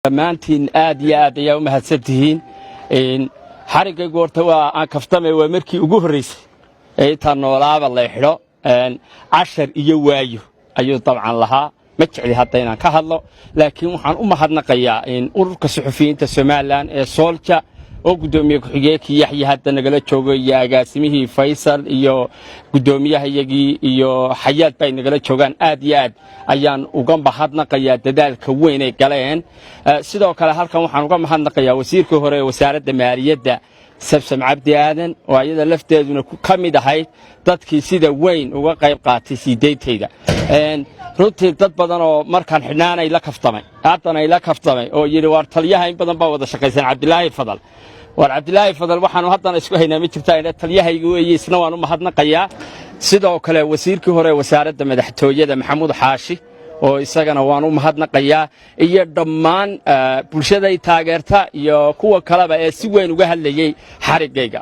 dhammaantiin aad iyo aad ayaa u mahadsantihiin xarigaygu horta waa aan kaftamay waa markii ugu horraysay ee intaan noolaaba la xidho cashar iyo waayo ayuu dabcan lahaa ma jecli hadda inaan ka hadlo laakiin waxaan u mahadnaqayaa ururka suxufiyiinta Soomaaliland ee Soolja oo gudoomiye ku-xigeenkii Yaxya hadda nagala joogo iyo agaasimihii Faysal iyo gudoomiyahayagii iyo Xayaad bay nagala joogaan aad iyo aad ayaan uga mahadnaqayaa dadaalka weyn ee galeen sidoo kale halkan waxaan uga mahadnaqayaa wasiirka hore ee wasaaradda maaliyadda Sabsam Cabdi Aadan oo ayada lafteeduna ka mid ahayd dadkii sida weyn uga qayb qaatay sideetayda runtii dad badan oo markaan xidhnaanay la kaftamay haddana ay la kaftamay oo yiri war taliyaha in badan baa wada shaqaysan Cabdilaahi Fadal war Cabdilaahi Fadal waxaan haddana isku haynaa ma jirtaa in taliyahaygu weeyay isna waan u mahadnaqayaa sidoo kale wasiirkii hore wasaaradda madaxtooyada Maxamuud Xaashi oo isagana waan u mahadnaqayaa iyo dhammaan bulshada ay taageerta iyo kuwa kaleba ee si weyn uga hadlayay xarigayga